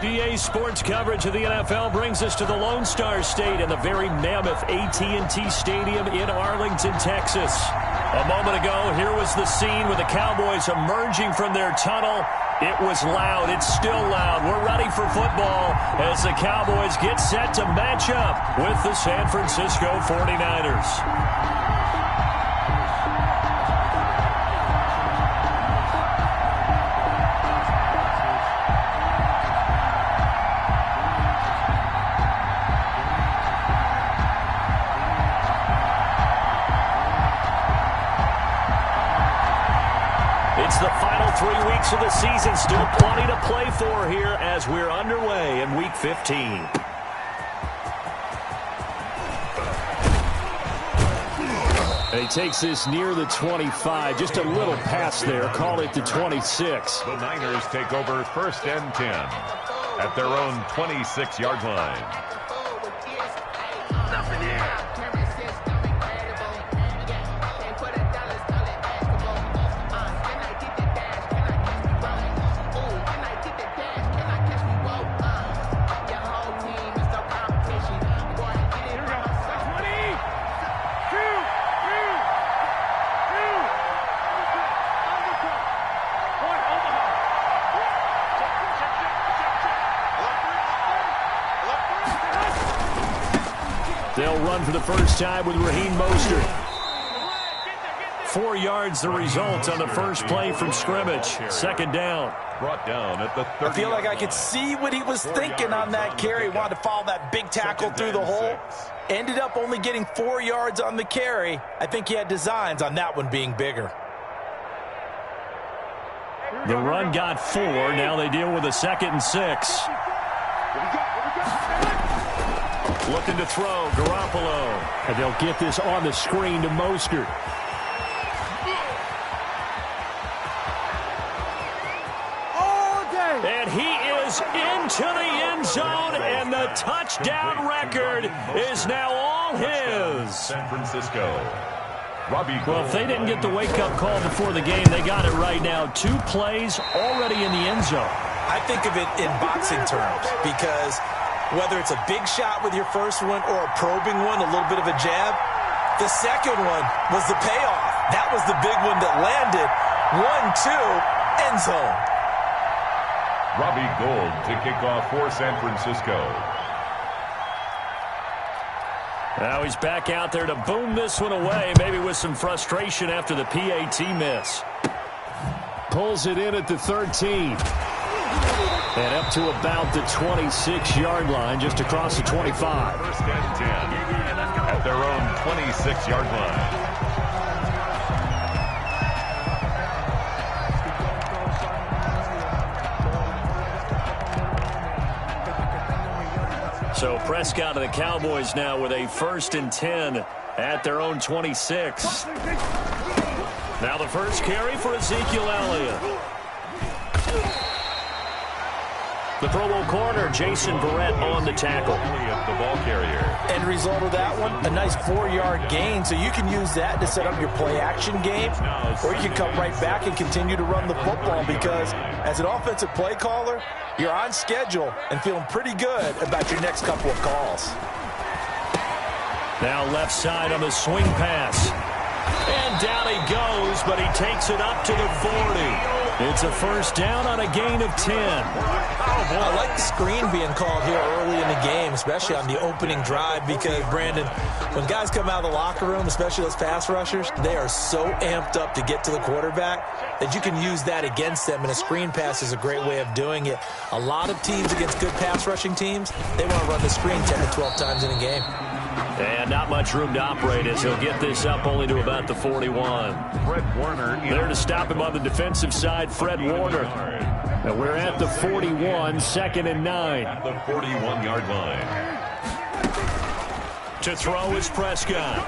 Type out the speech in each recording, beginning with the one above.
PA Sports coverage of the NFL brings us to the Lone Star State and the very mammoth AT&T Stadium in Arlington, Texas. A moment ago, here was the scene with the Cowboys emerging from their tunnel. It was loud. It's still loud. We're ready for football as the Cowboys get set to match up with the San Francisco 49ers. It's the final 3 weeks of the season. Still plenty to play for here as we're underway in Week 15. He takes this near the 25. Just a little pass there. Call it the 26. The Niners take over 1st and 10 at their own 26-yard line. They'll run for the first time with Raheem Mostert. 4 yards the result on the first play from scrimmage. 2nd down. Brought down at the 30. I feel like I could see what he was thinking on that carry. Wanted to follow that big tackle through the hole. Ended up only getting 4 yards on the carry. I think he had designs on that one being bigger. The run got 4. Now they deal with a 2nd and 6. Looking to throw, Garoppolo. And they'll get this on the screen to Mostert. And he is into the end zone, and the touchdown record is now all his. San Francisco. Robbie Well, if they didn't get the wake-up call before the game, they got it right now. 2 plays already in the end zone. I think of it in boxing terms because whether it's a big shot with your first one or a probing one, a little bit of a jab, the second one was the payoff. That was the big one that landed. 1-2, end zone. Robbie Gould to kick off for San Francisco. Now he's back out there to boom this one away, maybe with some frustration after the PAT miss. Pulls it in at the 13. And up to about the 26-yard line, just across the 25. 1st and 10 at their own 26-yard line. So Prescott and the Cowboys now with a 1st and 10 at their own 26. Now the first carry for Ezekiel Elliott. The Pro Bowl corner, Jason Verrett, on the tackle. The ball carrier. End result of that one, a nice 4-yard gain. So you can use that to set up your play-action game, or you can come right back and continue to run the football because as an offensive play caller, you're on schedule and feeling pretty good about your next couple of calls. Now left side on the swing pass. And down he goes, but he takes it up to the 40. It's a 1st down on a gain of 10. I like the screen being called here early in the game, especially on the opening drive, because, Brandon, when guys come out of the locker room, especially those pass rushers, they are so amped up to get to the quarterback that you can use that against them, and a screen pass is a great way of doing it. A lot of teams against good pass rushing teams, they want to run the screen 10 to 12 times in a game. And not much room to operate as he'll get this up only to about the 41. Fred Warner. There to stop him on the defensive side, Fred Warner. And we're at the 41, 2nd and 9. At the 41-yard line. To throw is Prescott.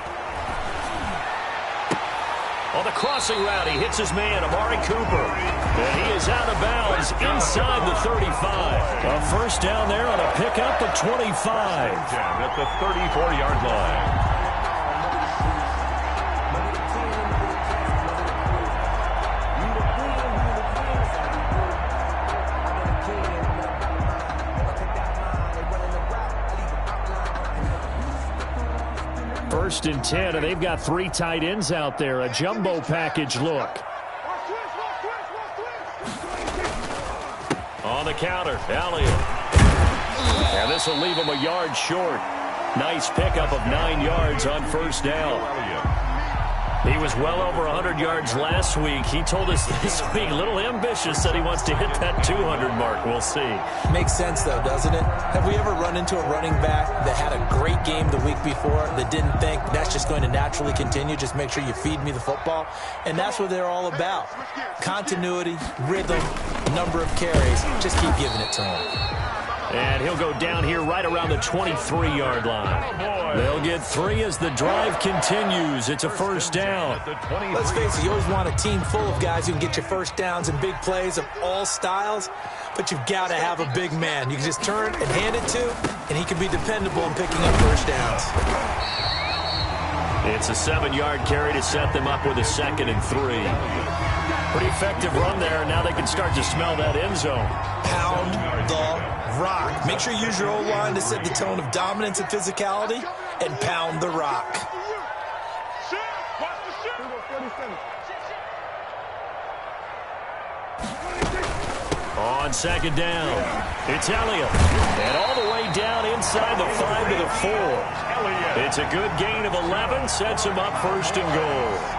On the crossing route, he hits his man, Amari Cooper. And he is out of bounds inside the 35. A 1st down there on a pickup of 25. At the 34-yard line. First and 10, and they've got 3 tight ends out there. A jumbo package look. On the counter, Elliott. And this will leave him a yard short. Nice pickup of 9 yards on first down. He was well over 100 yards last week. He told us this week, a little ambitious, that he wants to hit that 200 mark. We'll see. Makes sense, though, doesn't it? Have we ever run into a running back that had a great game the week before that didn't think that's just going to naturally continue? Just make sure you feed me the football. And that's what they're all about. Continuity, rhythm, number of carries. Just keep giving it to him. And he'll go down here right around the 23-yard line. They'll get 3 as the drive continues. It's a first down. Let's face it, you always want a team full of guys who can get you first downs and big plays of all styles, but you've got to have a big man. You can just turn and hand it to, and he can be dependable in picking up first downs. It's a 7-yard carry to set them up with a 2nd and 3. Pretty effective run there. Now they can start to smell that end zone. Pound the rock. Make sure you use your O-line to set the tone of dominance and physicality, and pound the rock. On 2nd down, it's Elliott. And all the way down inside the 5 to the 4. It's a good gain of 11. Sets him up 1st and goal.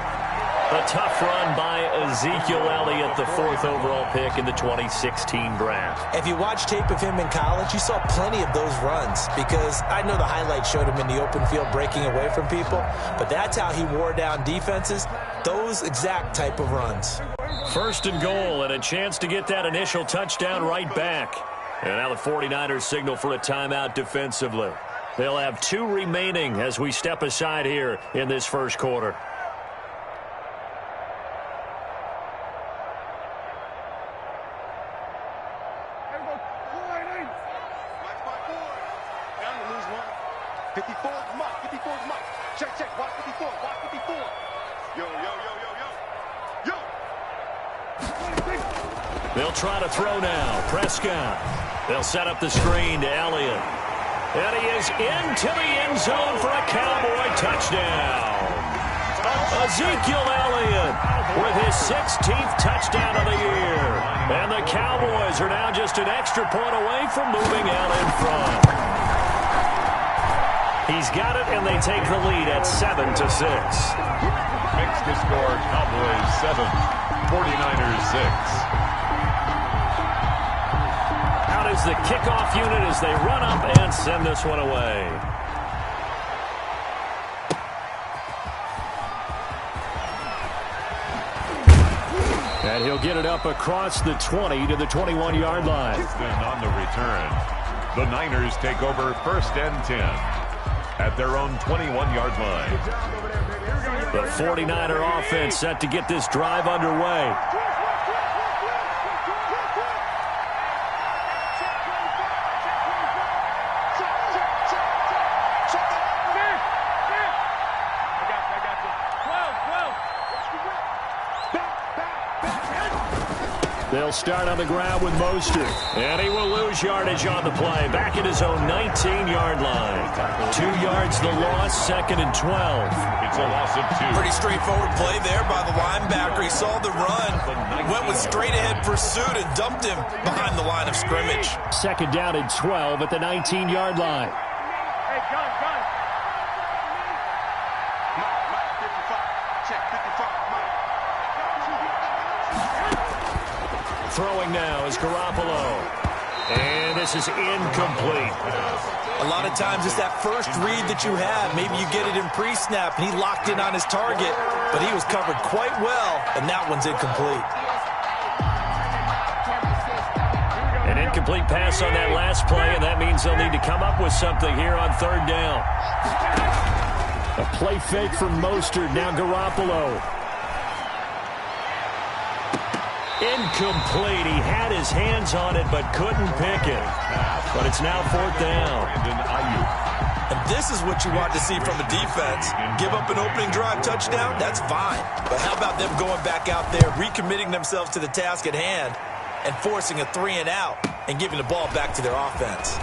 A tough run by Ezekiel Elliott, the 4th overall pick in the 2016 draft. If you watch tape of him in college, you saw plenty of those runs, because I know the highlights showed him in the open field breaking away from people, but that's how he wore down defenses, those exact type of runs. 1st and goal, and a chance to get that initial touchdown right back. And now the 49ers signal for a timeout defensively. They'll have 2 remaining as we step aside here in this first quarter. They'll try to throw now. Prescott. They'll set up the screen to Elliott. And he is into the end zone for a Cowboy touchdown. Ezekiel Elliott with his 16th touchdown of the year. And the Cowboys are now just an extra point away from moving out in front. He's got it, and they take the lead at 7-6. Makes the score Cowboys 7, 49ers 6. Out is the kickoff unit as they run up and send this one away. And he'll get it up across the 20 to the 21-yard line. Then on the return, the Niners take over 1st and 10 at their own 21-yard line. The 49er offense set to get this drive underway. They'll start on the ground with Mostert. And he will lose yardage on the play. Back at his own 19-yard line. 2 yards the loss, 2nd and 12. It's a loss of 2. Pretty straightforward play there by the linebacker. He saw the run, went with straight-ahead pursuit, and dumped him behind the line of scrimmage. 2nd down and 12 at the 19-yard line. Throwing now is Garoppolo. And this is incomplete. A lot of times it's that first read that you have. Maybe you get it in pre-snap, and he locked in on his target, but he was covered quite well, and that one's incomplete. An incomplete pass on that last play, and that means they'll need to come up with something here on 3rd down. A play fake from Mostert. Now Garoppolo. Incomplete. He had his hands on it but couldn't pick it. But it's now 4th down. And this is what you want to see from a defense. Give up an opening drive touchdown, that's fine. But how about them going back out there, recommitting themselves to the task at hand, and forcing a 3-and-out and giving the ball back to their offense.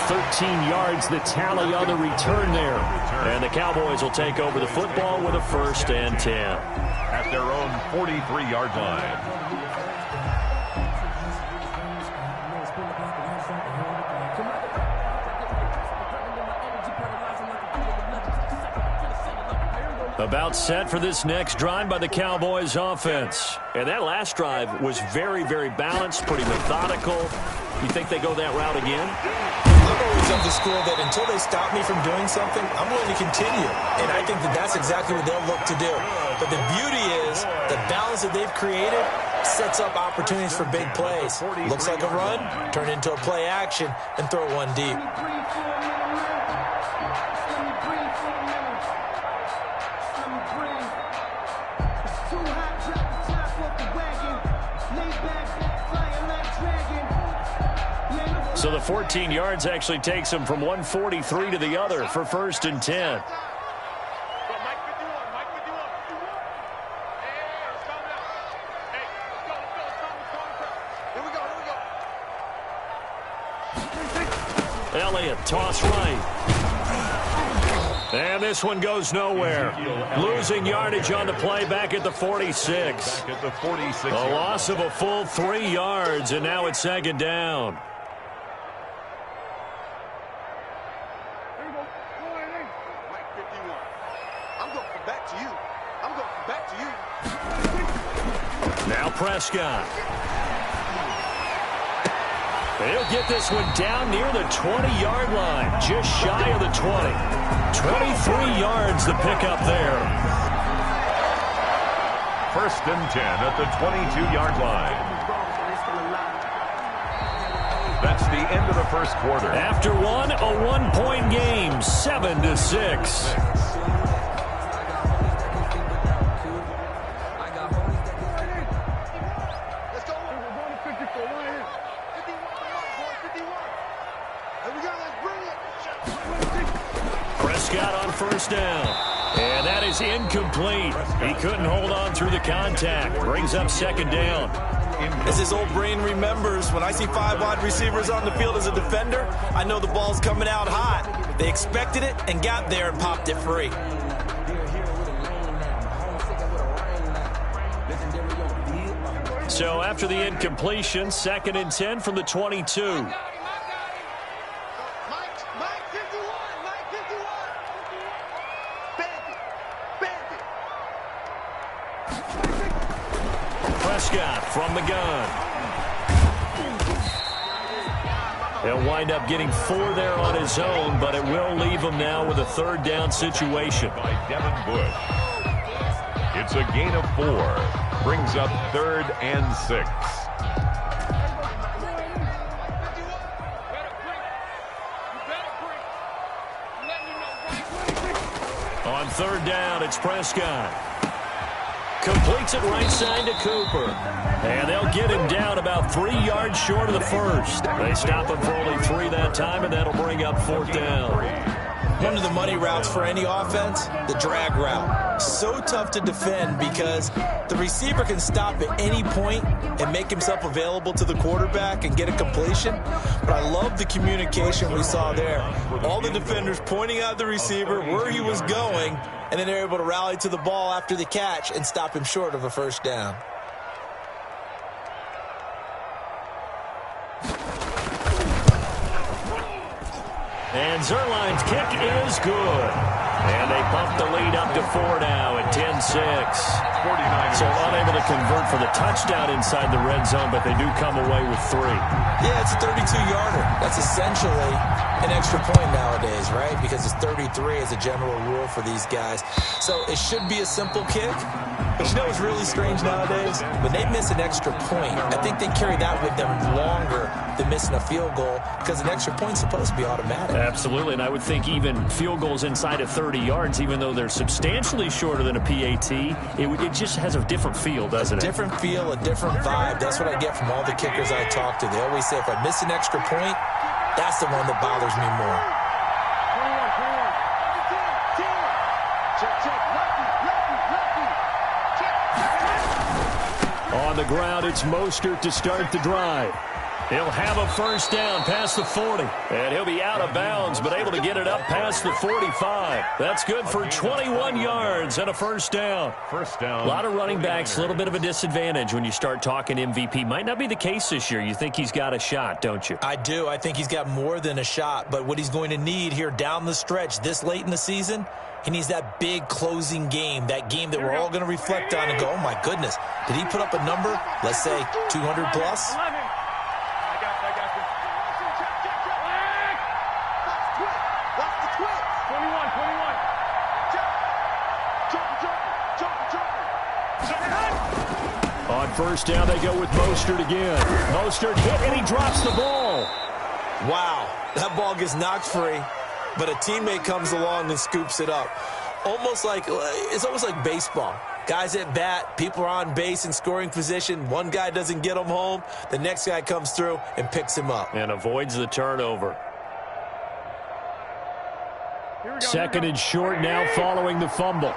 13 yards, the tally on the return there. And the Cowboys will take over the football with a 1st and 10. At their own 43-yard line. About set for this next drive by the Cowboys offense. And that last drive was very, very balanced, pretty methodical. You think they go that route again? I'm always of the school that until they stop me from doing something, I'm willing to continue. And I think that that's exactly what they'll look to do. But the beauty is the balance that they've created sets up opportunities for big plays. Looks like a run, turn into a play action, and throw one deep. So the 14 yards actually takes him from 143 to the other for 1st and 10. Elliott, toss right. And this one goes nowhere. Losing yardage on the play back at the 46. A loss of a full 3 yards, and now it's 2nd down. Now Prescott. They'll get this one down near the 20-yard line, just shy of the 20. 23 yards the pickup there. 1st and 10 at the 22-yard line. That's the end of the 1st quarter. After one, a 1-point game, 7-6. Prescott on 1st down. And that is incomplete. He couldn't hold on through the contact. Brings up 2nd down. As his old brain remembers, when I see 5 wide receivers on the field as a defender, I know the ball's coming out hot. They expected it and got there and popped it free. So after the incompletion, 2nd and 10 from the 22. Prescott from the gun. He'll wind up getting 4 there on his own, but it will leave him now with a 3rd down situation. By Devin Bush. It's a gain of 4. Brings up 3rd and 6. On 3rd down, it's Prescott. Completes it right side to Cooper. And they'll get him down about 3 yards short of the 1st. They stop him for only 3 that time, and that'll bring up 4th down. One of the money routes for any offense, the drag route. So tough to defend because the receiver can stop at any point and make himself available to the quarterback and get a completion. But I love the communication we saw there. All the defenders pointing out the receiver where he was going, and then they're able to rally to the ball after the catch and stop him short of a 1st down. And Zuerlein's kick is good. And they bump the lead up to 4 now at 10-6. So unable to convert for the touchdown inside the red zone, but they do come away with 3. Yeah, it's a 32-yarder. That's essentially an extra point nowadays, right? Because it's 33 as a general rule for these guys. So it should be a simple kick. But you know what's really strange nowadays? When they miss an extra point, I think they carry that with them longer than missing a field goal because an extra point's supposed to be automatic. Absolutely, and I would think even field goals inside of 30 yards, even though they're substantially shorter than a PAT, it just has a different feel, doesn't it? A different feel, a different vibe. That's what I get from all the kickers I talk to. They always say if I miss an extra point, that's the one that bothers me more. On the ground, it's Mostert to start the drive. He'll have a first down past the 40. And he'll be out of bounds, but able to get it up past the 45. That's good for 21 yards and a first down. First down. A lot of running backs, a little bit of a disadvantage when you start talking MVP. Might not be the case this year. You think he's got a shot, don't you? I do. I think he's got more than a shot. But what he's going to need here down the stretch this late in the season, he needs that big closing game, that game that we're all going to reflect on and go, oh, my goodness, did he put up a number, let's say 200 plus? On first down, they go with Mostert again. Mostert hit, and he drops the ball. Wow, that ball gets knocked free, but a teammate comes along and scoops it up. It's almost like baseball. Guys at bat, people are on base in scoring position. One guy doesn't get him home. The next guy comes through and picks him up. And avoids the turnover. Second and short now following the fumble.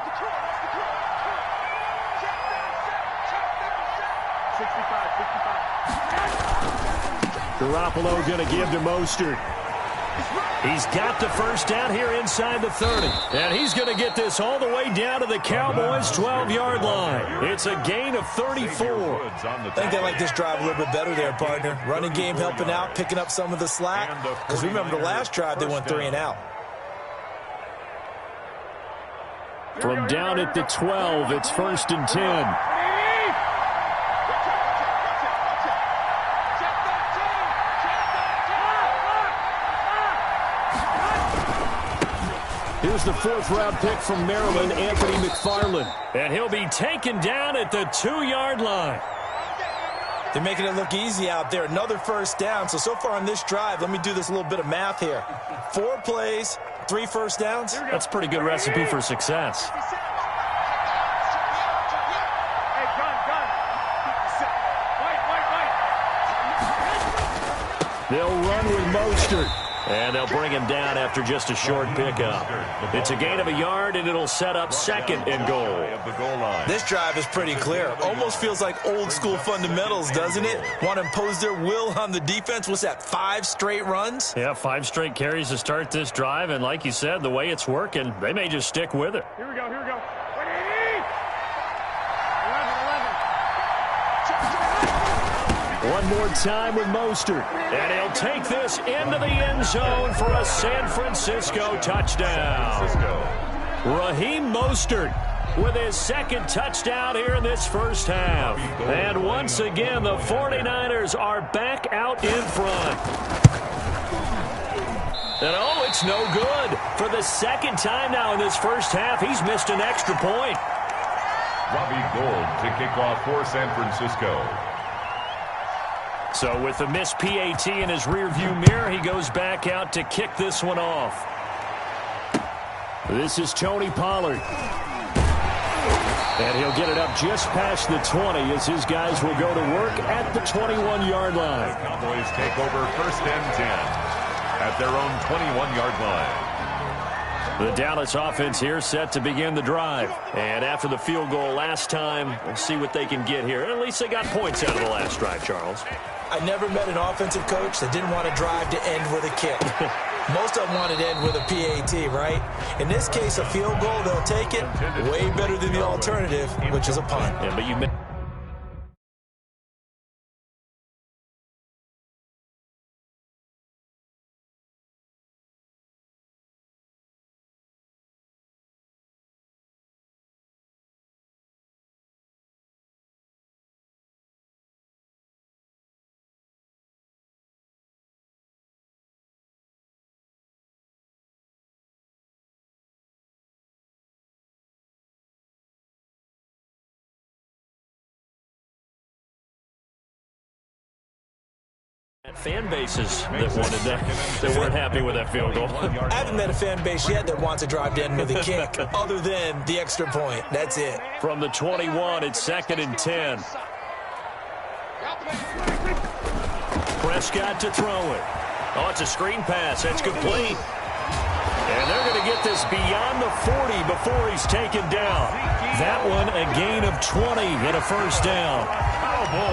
Garoppolo going to give to Mostert. He's got the first down here inside the 30. And he's going to get this all the way down to the Cowboys' 12-yard line. It's a gain of 34. I think they like this drive a little bit better there, partner. Running game helping out, picking up some of the slack. Because remember the last drive, they went 3 and out. From down at the 12, it's first and 10. Here's the 4th-round pick from Maryland, Anthony McFarland. And he'll be taken down at the 2-yard line. They're making it look easy out there. Another first down. So far on this drive, let me do this little bit of math here. 4 plays, 3 first downs. That's a pretty good recipe for success. They'll run with Mostert. And they'll bring him down after just a short pickup. It's a gain of a yard, and it'll set up second and goal. This drive is pretty clear. Almost feels like old-school fundamentals, doesn't it? Want to impose their will on the defense. What's that, 5 straight runs? Yeah, 5 straight carries to start this drive. And like you said, the way it's working, they may just stick with it. Here we go, here we go. 11. One more time with Mostert. And he'll take this into the end zone for a San Francisco touchdown. Raheem Mostert with his 2nd touchdown here in this first half. And once again, the 49ers are back out in front. And oh, it's no good. For the 2nd time now in this first half, he's missed an extra point. Robbie Gould to kick off for San Francisco. So with the missed PAT in his rearview mirror, he goes back out to kick this one off. This is Tony Pollard. And he'll get it up just past the 20 as his guys will go to work at the 21-yard line. The Cowboys take over first and 10 at their own 21-yard line. The Dallas offense here set to begin the drive. And after the field goal last time, we'll see what they can get here. At least they got points out of the last drive, Charles. I never met an offensive coach that didn't want to drive to end with a kick. Most of them wanted to end with a PAT, right? In this case, a field goal, they'll take it. Way better than the alternative, which is a punt. Yeah, but you fan bases that wanted that weren't happy with that field goal. I haven't met a fan base yet that wants to drive to end with a kick other than the extra point. That's it. From the 21, it's 2nd and 10. Prescott to throw it. Oh, it's a screen pass. That's complete. And they're going to get get this beyond the 40 before he's taken down. That one a gain of 20 and a first down.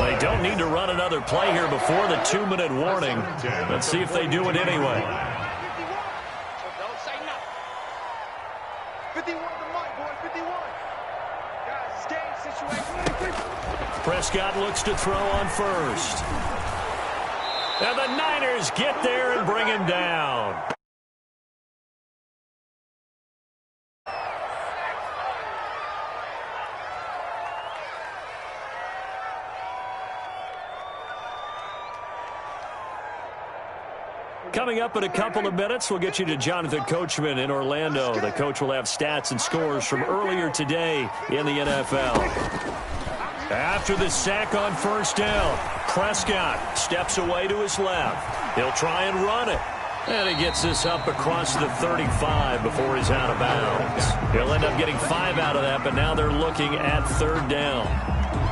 They don't need to run another play here before the 2-minute warning. Let's see if they do it anyway. 51 to Mike, boy, 51. Guys, it's game situation. Prescott looks to throw on first. And the Niners get there and bring him down. Coming up in a couple of minutes, we'll get you to Jonathan Coachman in Orlando. The coach will have stats and scores from earlier today in the NFL. After the sack on first down, Prescott steps away to his left. He'll try and run it. And he gets this up across the 35 before he's out of bounds. He'll end up getting 5 out of that, but now they're looking at third down.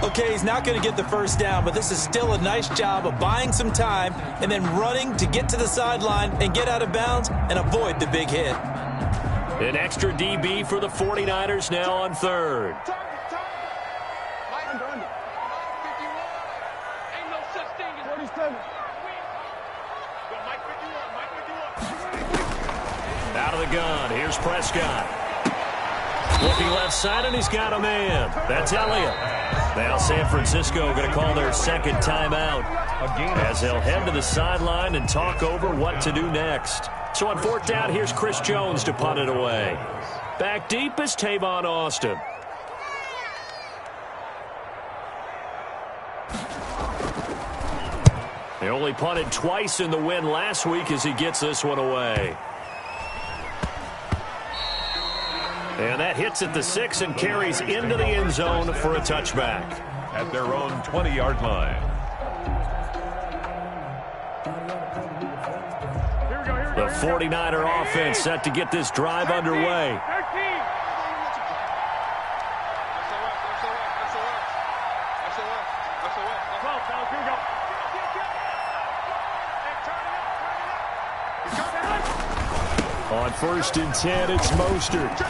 Okay, he's not going to get the first down, but this is still a nice job of buying some time and then running to get to the sideline and get out of bounds and avoid the big hit. An extra DB for the 49ers now on third. Out of the gun, here's Prescott. Looking left side, and he's got a man. That's Elliott. Now San Francisco going to call their second timeout as they'll head to the sideline and talk over what to do next. So on fourth down, here's Chris Jones to punt it away. Back deep is Tavon Austin. They only punted twice in the win last week as he gets this one away. And that hits at the 6 and carries into the end zone for a touchback. At their own 20-yard line. The 49er offense set to get this drive underway. On first and 10, it's Mostert.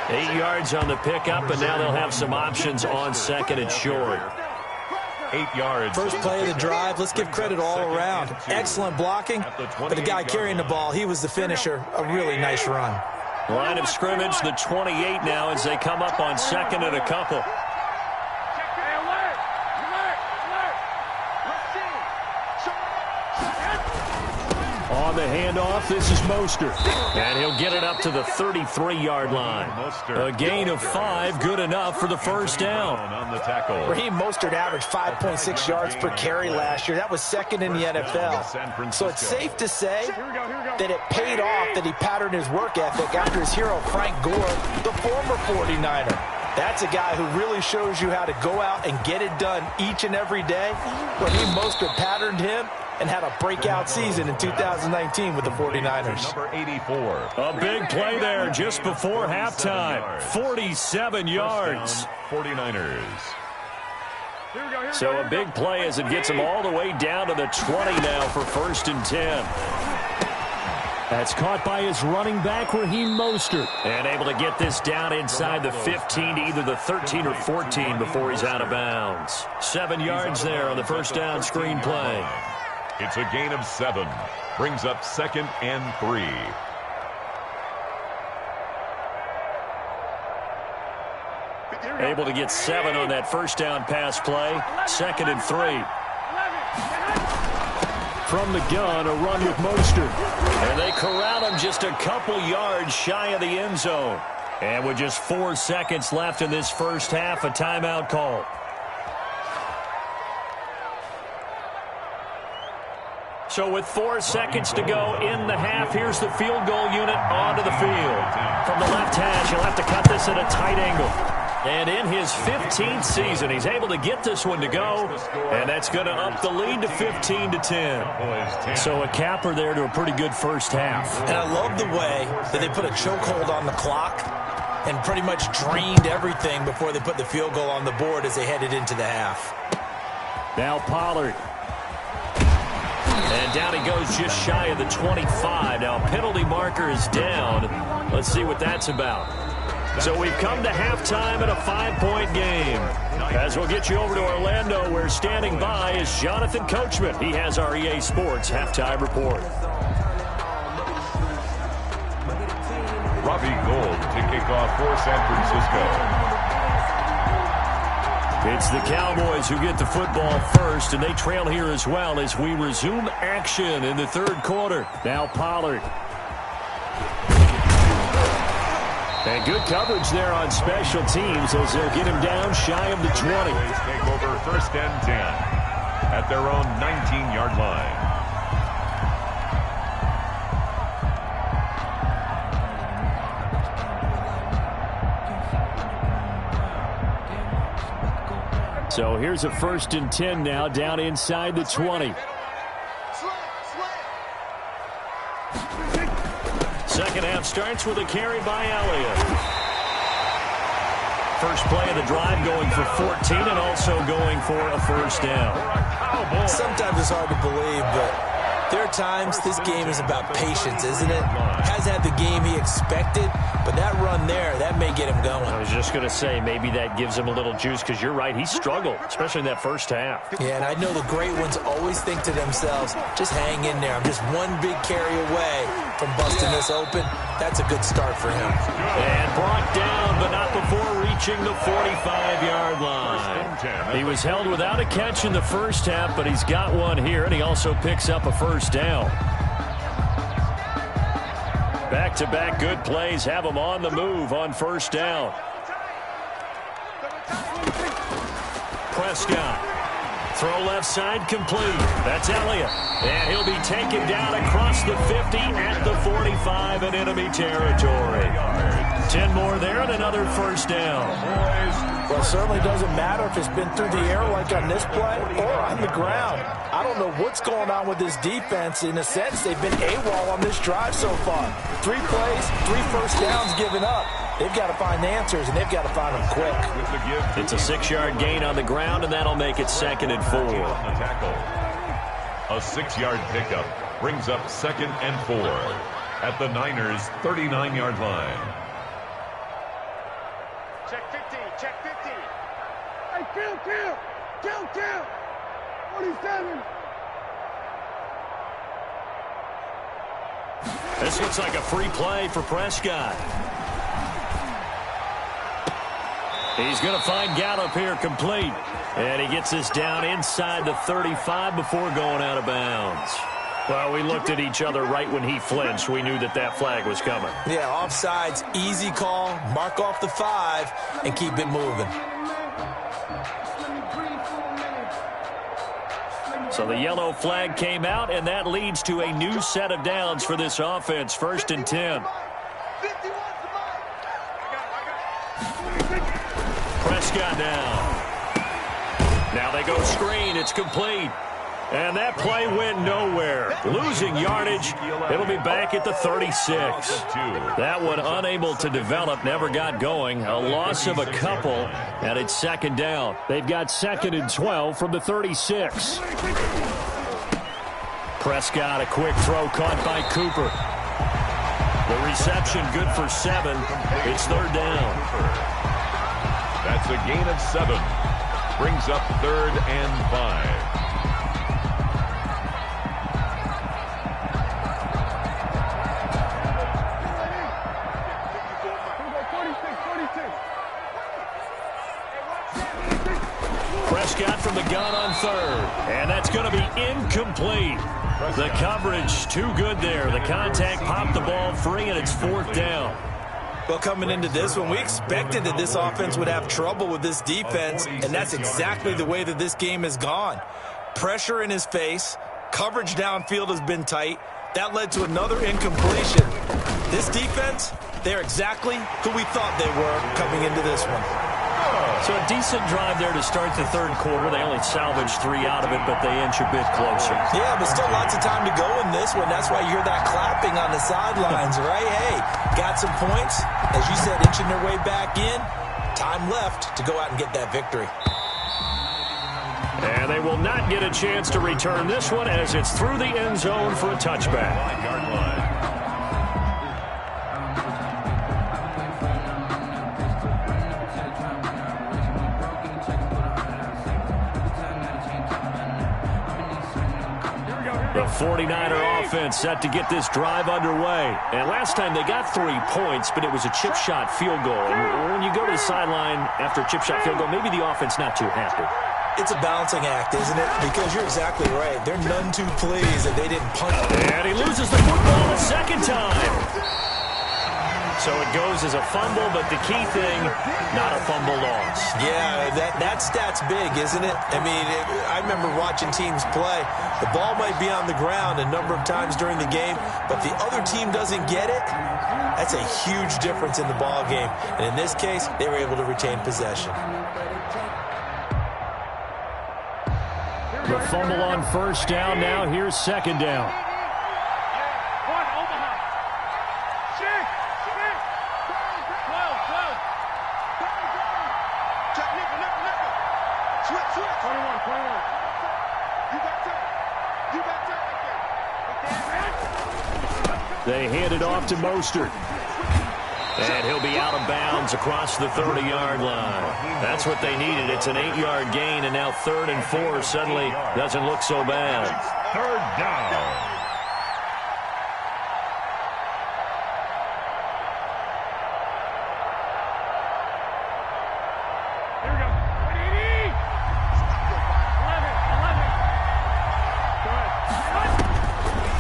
8 yards on the pickup, and now they'll have some options on second and short. 8 yards. First play of the drive, let's give credit all around. Excellent blocking, but the guy carrying the ball, he was the finisher. A really nice run. Line of scrimmage, the 28 now as they come up on second and a couple. On the handoff, this is Mostert. And he'll get it up to the 33-yard line. A gain of 5, good enough for the first down. On the tackle. Raheem Mostert averaged 5.6 yards per carry last year. That was second in the NFL. So it's safe to say that it paid off that he patterned his work ethic after his hero Frank Gore, the former 49er. That's a guy who really shows you how to go out and get it done each and every day. Raheem Mostert patterned him and had a breakout season in 2019 with the 49ers. Number 84. A big play there just before halftime. 47 yards. 49ers. So a big play as it gets them all the way down to the 20 now for first and 10. That's caught by his running back, Raheem Mostert. And able to get this down inside the 15 to either the 13 or 14 before he's out of bounds. 7 yards there on the first down screen play. It's a gain of 7. Brings up second and 3. Able to get 7 on that first down pass play. Second and 3. From the gun, a run with Mostert. And they corral him just a couple yards shy of the end zone. And with just 4 seconds left in this first half, a timeout call. So with 4 seconds to go in the half, here's the field goal unit onto the field. From the left hash, he'll have to cut this at a tight angle. And in his 15th season, he's able to get this one to go. And that's going to up the lead to 15 to 10. So a capper there to a pretty good first half. And I love the way that they put a chokehold on the clock and pretty much drained everything before they put the field goal on the board as they headed into the half. Now Pollard. And down he goes just shy of the 25. Now, penalty marker is down. Let's see what that's about. So we've come to halftime in a 5-point game. As we'll get you over to Orlando, where standing by is Jonathan Coachman. He has our EA Sports halftime report. Robbie Gould to kick off for San Francisco. It's the Cowboys who get the football first, and they trail here as well as we resume action in the third quarter. Now Pollard. And good coverage there on special teams as they'll get him down shy of the 20. Cowboys take over first and 10 at their own 19-yard line. So here's a first and 10 now, down inside the 20. Second half starts with a carry by Elliott. First play of the drive going for 14 and also going for a first down. Sometimes it's hard to believe, but there are times this game is about patience, isn't it? Hasn't had the game he expected, but that run there, that may get him going. I was just going to say, maybe that gives him a little juice, because you're right, he struggled, especially in that first half. Yeah, and I know the great ones always think to themselves, just hang in there. I'm just one big carry away from busting this open. That's a good start for him. And brought down, but not before reaching the 45-yard line. He was held without a catch in the first half, but he's got one here, and he also picks up a first down. Back-to-back good plays have him on the move on first down. Prescott. Throw left side complete. That's Elliott. And he'll be taken down across the 50 at the 45 in enemy territory. 10 more there and another first down. Well, it certainly doesn't matter if it's been through the air like on this play or on the ground. I don't know what's going on with this defense. In a sense, they've been AWOL on this drive so far. 3 plays, 3 first downs given up. They've got to find answers, and they've got to find them quick. It's a 6-yard gain on the ground, and that'll make it 2nd and 4. A 6-yard pickup brings up 2nd and 4 at the Niners' 39-yard line. Check 50, check 50. Hey, kill. 47. This looks like a free play for Prescott. He's going to find Gallup here complete. And he gets this down inside the 35 before going out of bounds. Well, we looked at each other right when he flinched. We knew that that flag was coming. Yeah, offsides, easy call, mark off the 5, and keep it moving. So the yellow flag came out, and that leads to a new set of downs for this offense. 1st and 10. Prescott down. Now they go screen. It's complete. And that play went nowhere. Losing yardage. It'll be back at the 36. That one unable to develop, never got going. A loss of a couple, and it's 2nd down. They've got 2nd and 12 from the 36. Prescott, a quick throw caught by Cooper. The reception good for 7. It's 3rd down. That's a gain of 7. Brings up 3rd and 5. Prescott from the gun on 3rd. And that's going to be incomplete. The coverage too good there. The contact popped the ball free, and it's 4th down. Well, coming into this one, we expected that this offense would have trouble with this defense, and that's exactly the way that this game has gone. Pressure in his face, coverage downfield has been tight. That led to another incompletion. This defense, they're exactly who we thought they were coming into this one. So a decent drive there to start the 3rd quarter. They only salvaged 3 out of it, but they inch a bit closer. Yeah, but still lots of time to go in this one. That's why you hear that clapping on the sidelines, right? Hey, got some points. As you said, inching their way back in. Time left to go out and get that victory. And they will not get a chance to return this one as it's through the end zone for a touchback. 5-yard line. The 49er offense set to get this drive underway. And last time they got 3 points, but it was a chip shot field goal. And when you go to the sideline after a chip shot field goal, maybe the offense not too happy. It's a balancing act, isn't it? Because you're exactly right. They're none too pleased that they didn't punt. And he loses the football a second time. So it goes as a fumble, but the key thing, not a fumble loss. Yeah, that stat's big, isn't it? I mean, I remember watching teams play. The ball might be on the ground a number of times during the game, but the other team doesn't get it. That's a huge difference in the ball game. And in this case, they were able to retain possession. The fumble on first down. Now here's second down. They hand it off to Mostert. And he'll be out of bounds across the 30-yard line. That's what they needed. It's an 8-yard gain, and now 3rd and 4 suddenly doesn't look so bad. 3rd down.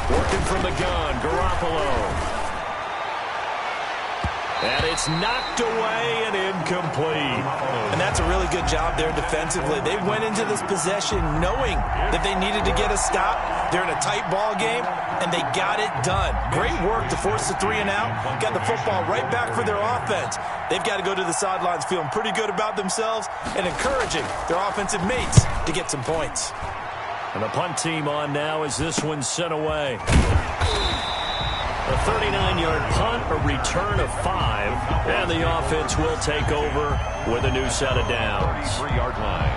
Working from the gun, Garoppolo. And it's knocked away and incomplete. And that's a really good job there defensively. They went into this possession knowing that they needed to get a stop. They're in a tight ball game, and they got it done. Great work to force the 3 and out. Got the football right back for their offense. They've got to go to the sidelines feeling pretty good about themselves and encouraging their offensive mates to get some points. And the punt team on now as this one's sent away. A 39-yard punt, a return of 5, and the offense will take over with a new set of downs. 3-yard line.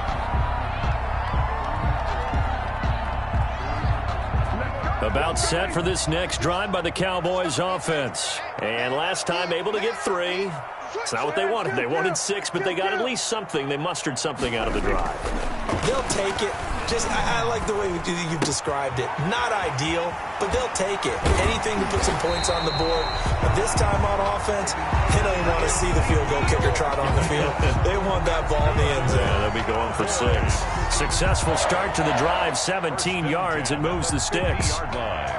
About set for this next drive by the Cowboys offense. And last time able to get 3. It's not what they wanted. They wanted 6, but they got at least something. They mustered something out of the drive. They'll take it. I like the way you've described it. Not ideal, but they'll take it. Anything to put some points on the board. But this time on offense, they don't want to see the field goal kicker trot on the field. They want that ball in the end zone. Yeah, they'll be going for 6. Successful start to the drive, 17 yards, and moves the sticks. 3-yard line.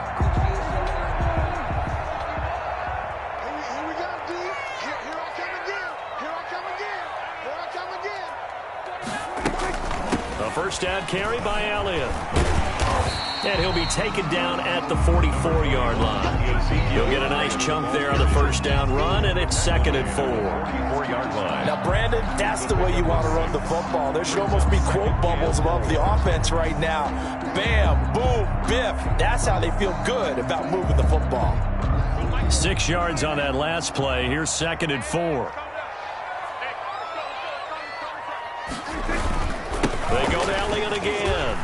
First down carry by Elliott. And he'll be taken down at the 44-yard line. He'll get a nice chunk there on the first down run, and it's 2nd and 4. 4-yard line. Now, Brandon, that's the way you want to run the football. There should almost be quote bubbles above the offense right now. Bam, boom, biff. That's how they feel good about moving the football. 6 yards on that last play. Here's 2nd and 4. They go to Elliott again.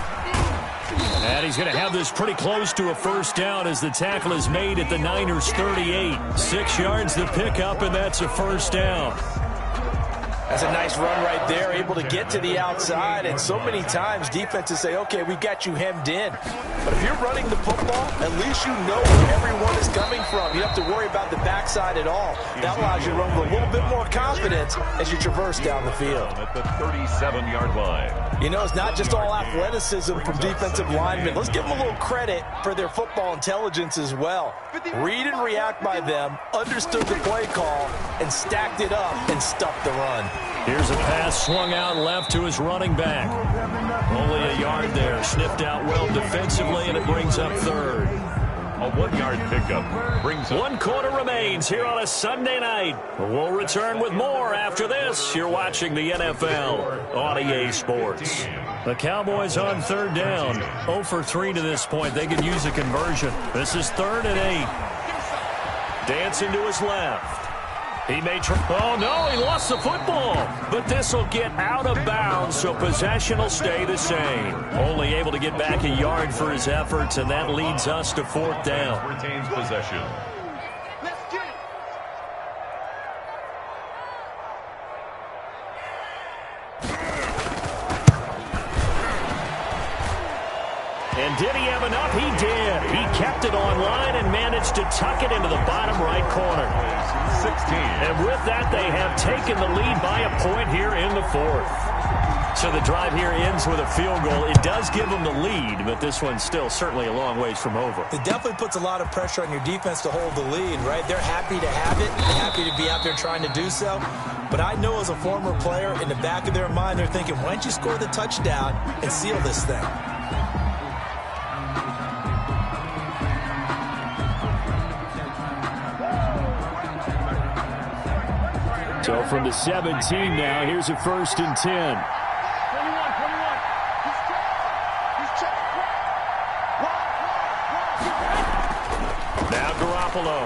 And he's going to have this pretty close to a first down as the tackle is made at the Niners' 38. 6 yards the pickup, and that's a first down. That's a nice run right there, able to get to the outside. And so many times defenses say, okay, we got you hemmed in. But if you're running the football, at least you know where everyone is coming from. You don't have to worry about the backside at all. That allows you to run with a little bit more confidence as you traverse down the field. At the 37-yard line. You know, it's not just all athleticism from defensive linemen. Let's give them a little credit for their football intelligence as well. Read and react by them, understood the play call, and stacked it up and stuffed the run. Here's a pass swung out left to his running back. Only a yard there. Sniffed out well defensively, and it brings up 3rd. A 1-yard pickup brings up. 1 quarter remains here on a Sunday night. We'll return with more after this. You're watching the NFL on EA Sports. The Cowboys on 3rd down. 0 for 3 to this point. They could use a conversion. This is 3rd and 8. Dancing to his left. He may try. Oh, no, he lost the football. But this will get out of bounds, so possession will stay the same. Only able to get back a yard for his efforts, and that leads us to 4th down. Retains possession. Let's get it. And did he have enough? He did. He kept it online and managed to tuck it into the bottom right corner. 16. And with that, they have taken the lead by a point here in the 4th. So the drive here ends with a field goal. It does give them the lead, but this one's still certainly a long ways from over. It definitely puts a lot of pressure on your defense to hold the lead, right? They're happy to have it. They're happy to be out there trying to do so. But I know as a former player, in the back of their mind, they're thinking, why don't you score the touchdown and seal this thing? So from the 17 now, here's a 1st and 10. 21. He's checked. Now Garoppolo.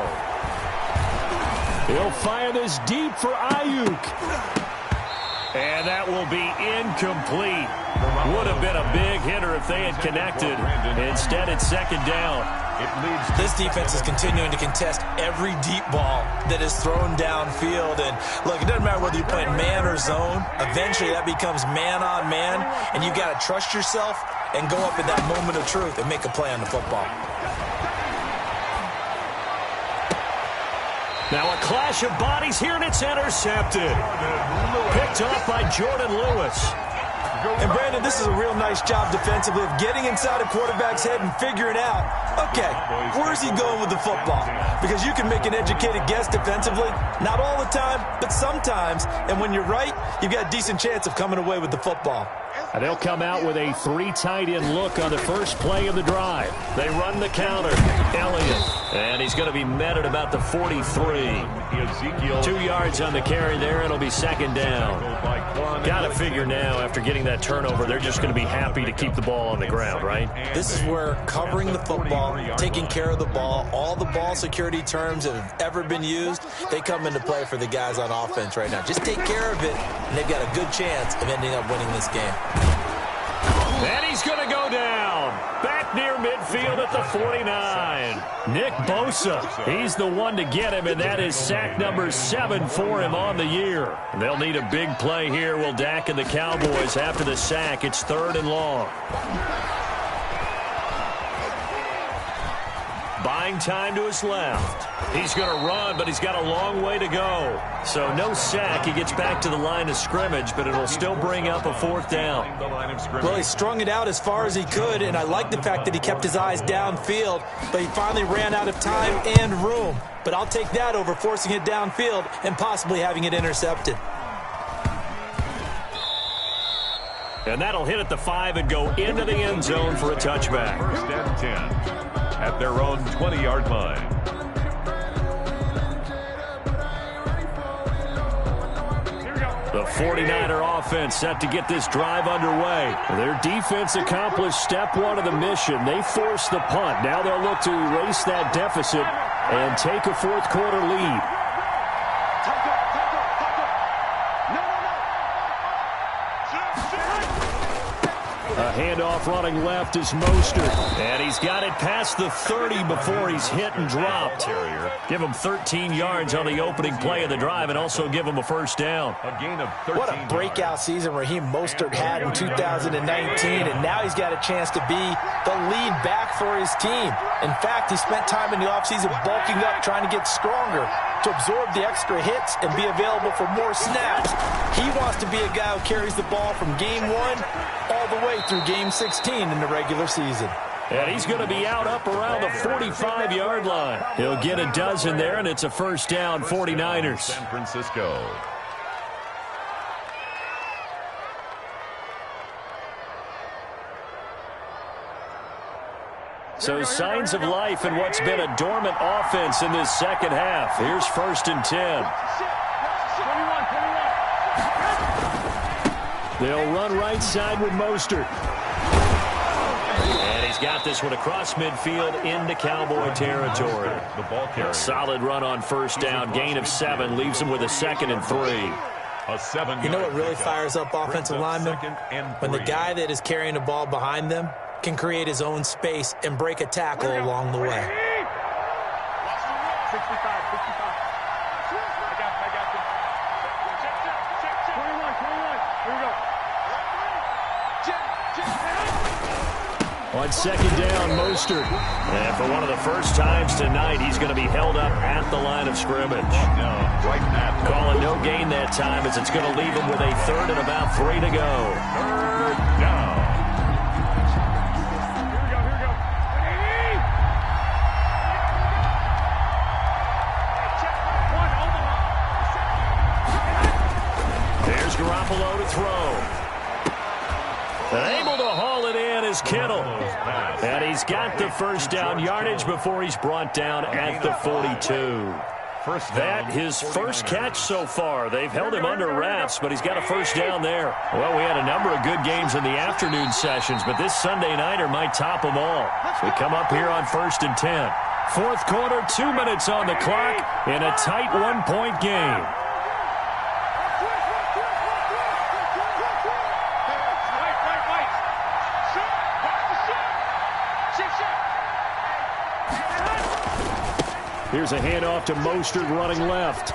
He'll fire this deep for Ayuk. And that will be incomplete. Would have been a big hitter if they had connected. Instead, it's 2nd down. This defense is continuing to contest every deep ball that is thrown downfield. And look, it doesn't matter whether you're playing man or zone. Eventually, that becomes man on man. And you got to trust yourself and go up in that moment of truth and make a play on the football. Now a clash of bodies here, and it's intercepted. Picked off by Jordan Lewis. And, Brandon, this is a real nice job defensively of getting inside a quarterback's head and figuring out, okay, where's he going with the football? Because you can make an educated guess defensively, not all the time, but sometimes. And when you're right, you've got a decent chance of coming away with the football. And they'll come out with a 3 tight end look on the first play of the drive. They run the counter. Elliott. And he's going to be met at about the 43. 2 yards on the carry there. It'll be 2nd down. Got to figure now, after getting that turnover, they're just going to be happy to keep the ball on the ground, right? This is where covering the football, taking care of the ball, all the ball security terms that have ever been used, they come into play for the guys on offense right now. Just take care of it, and they've got a good chance of ending up winning this game. And he's going to go down. Back near midfield at the 49. Nick Bosa, he's the one to get him, and that is sack number 7 for him on the year. They'll need a big play here. Will Dak and the Cowboys after the sack. It's 3rd and long. Buying time to his left. He's going to run, but he's got a long way to go. So no sack. He gets back to the line of scrimmage, but it'll still bring up a 4th down. Well, he strung it out as far as he could, and I like the fact that he kept his eyes downfield, but he finally ran out of time and room. But I'll take that over forcing it downfield and possibly having it intercepted. And that'll hit at the 5 and go into the end zone for a touchback. 1st and 10 at their own 20-yard line. The 49er offense set to get this drive underway. Their defense accomplished step 1 of the mission. They forced the punt. Now they'll look to erase that deficit and take a 4th quarter lead. A handoff running left is Mostert. And he's got it past the 30 before he's hit and dropped. Give him 13 yards on the opening play of the drive and also give him a 1st down. A gain of 13 What a breakout season Raheem Mostert had in 2019, and now he's got a chance to be the lead back for his team. In fact, he spent time in the offseason bulking up, trying to get stronger to absorb the extra hits and be available for more snaps. He wants to be a guy who carries the ball from game 1 all the way through game 16 in the regular season. And he's going to be out up around the 45-yard line. He'll get a dozen there, and it's a 1st down, 49ers. San Francisco. So signs of life in what's been a dormant offense in this 2nd half. Here's 1st and 10. They'll run right side with Mostert. And he's got this one across midfield into Cowboy territory. The ball carrier. Solid run on first down. Gain of 7 leaves him with a 2nd and 3. A 7-yard. You know what really fires up offensive linemen? When the guy that is carrying the ball behind them can create his own space and break a tackle along the way. 65, 65. I got you. Check. 21. Here we go. On 2nd down, Mostert. And for one of the first times tonight, he's going to be held up at the line of scrimmage. Right at Calling no gain that time as it's going to leave him with a 3rd and about 3 to go. 3rd down. Here we go. There's Garoppolo to throw. And able to haul it in is Kittle. And he's got the first down yardage before he's brought down at the 42. That his first catch so far. They've held him under wraps, but he's got a first down there. Well, we had a number of good games in the afternoon sessions, but this Sunday nighter might top them all. So we come up here on 1st and 10. 4th quarter, 2 minutes on the clock in a tight 1-point game. Here's a handoff to Mostert running left.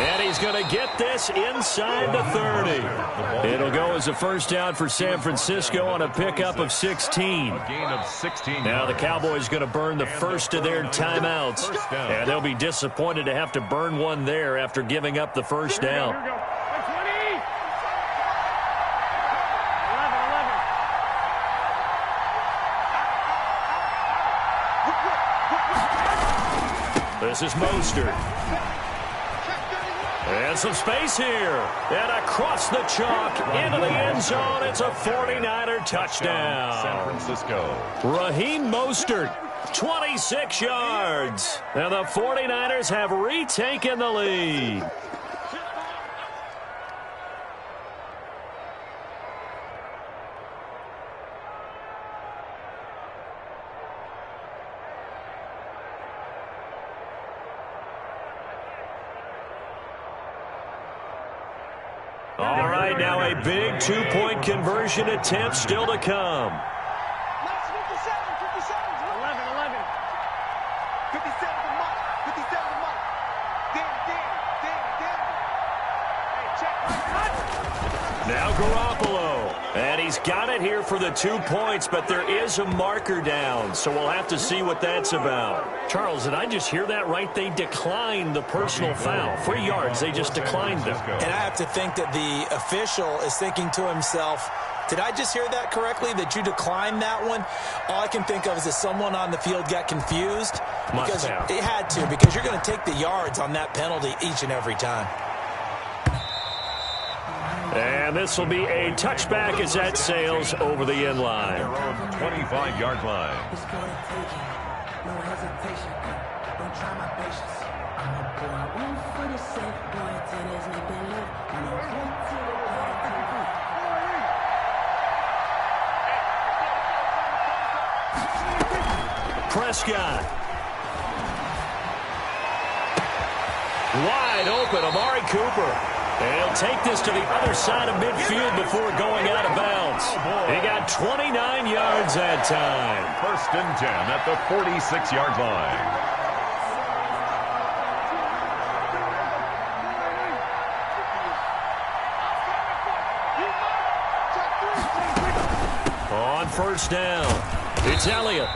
And he's going to get this inside the 30. It'll go as a first down for San Francisco on a pickup of 16. A gain of 16. Now the Cowboys going to burn the first of their timeouts. And they'll be disappointed to have to burn one there after giving up the first down. Here we go. 20. 11. This is Mostert. And some space here. And across the chalk into the end zone. It's a 49er touchdown. San Francisco. Raheem Mostert, 26 yards. And the 49ers have retaken the lead. All right, now a big 2-point conversion attempt still to come. 11. 57 to Mike. 57 to Mike. Hey, check. Now Garoppolo. And he's got it here for the 2 points, but there is a marker down, so we'll have to see what that's about. Charles, did I just hear that right? They declined the personal foul. 3 yards, they just declined them. And I have to think that the official is thinking to himself, did I just hear that correctly, that you declined that one? All I can think of is that someone on the field got confused. Because it had to, because you're going to take the yards on that penalty each and every time. And this will be a touchback as that sails over the end line. Their own 25-yard line. No hesitation. Don't try my patience. I'm a boy. One for the safe boy. Till there's nothing left. I'm a boy to the Prescott. Wide open, Amari Cooper. And he'll take this to the other side of midfield before going out of bounds. He got 29 yards that time. 1st and 10 at the 46-yard line. On 1st down, it's Elliott.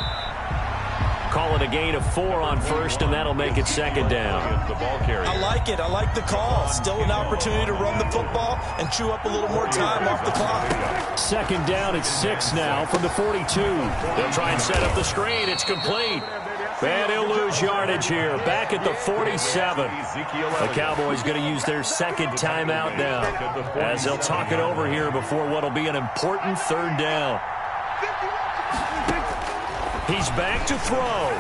Call it a gain of 4 on 1st, and that'll make it 2nd down. The ball carrier. I like it. I like the call. Still an opportunity to run the football and chew up a little more time off the clock. 2nd down at 6 now from the 42. They'll try and set up the screen. It's complete. And he'll lose yardage here. Back at the 47. The Cowboys going to use their 2nd timeout now, as they'll talk it over here before what will be an important 3rd down. He's back to throw.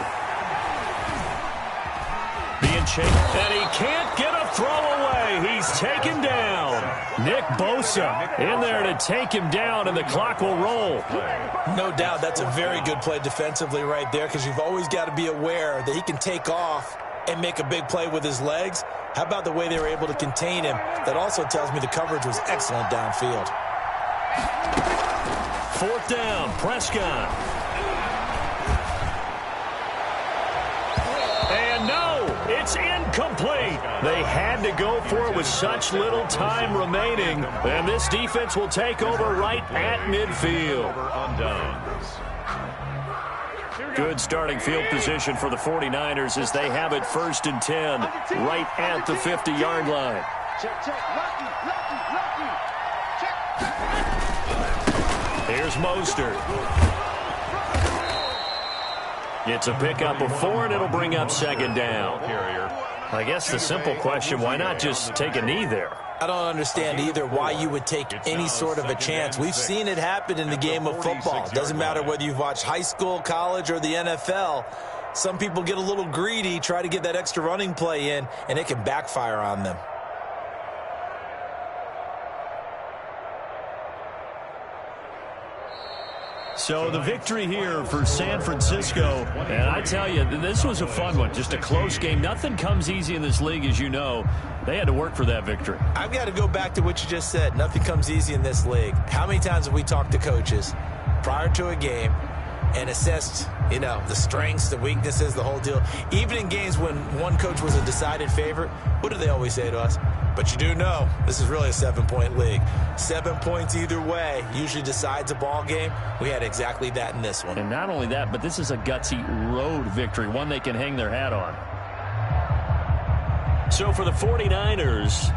Being chased, and he can't get a throw away. He's taken down. Nick Bosa in there to take him down, and the clock will roll. No doubt that's a very good play defensively right there, because you've always got to be aware that he can take off and make a big play with his legs. How about the way they were able to contain him? That also tells me the coverage was excellent downfield. 4th down, Prescott. And no, it's incomplete. They had to go for it with such little time remaining. And this defense will take over right at midfield. Good starting field position for the 49ers as they have it 1st and 10 right at the 50-yard line. Check. Lucky. Check. Here's Mostert. It's a pickup of 4, and it'll bring up 2nd down. I guess the simple question, why not just take a knee there? I don't understand either why you would take any sort of a chance. We've seen it happen in the game of football. Doesn't matter whether you've watched high school, college, or the NFL. Some people get a little greedy, try to get that extra running play in, and it can backfire on them. So the victory here for San Francisco. And I tell you, this was a fun one. Just a close game. Nothing comes easy in this league, as you know. They had to work for that victory. I've got to go back to what you just said. Nothing comes easy in this league. How many times have we talked to coaches prior to a game and assessed, the strengths, the weaknesses, the whole deal? Even in games when one coach was a decided favorite, what do they always say to us? But you do know this is really a 7-point league. 7 points either way usually decides a ball game. We had exactly that in this one. And not only that, but this is a gutsy road victory, one they can hang their hat on. So for the 49ers,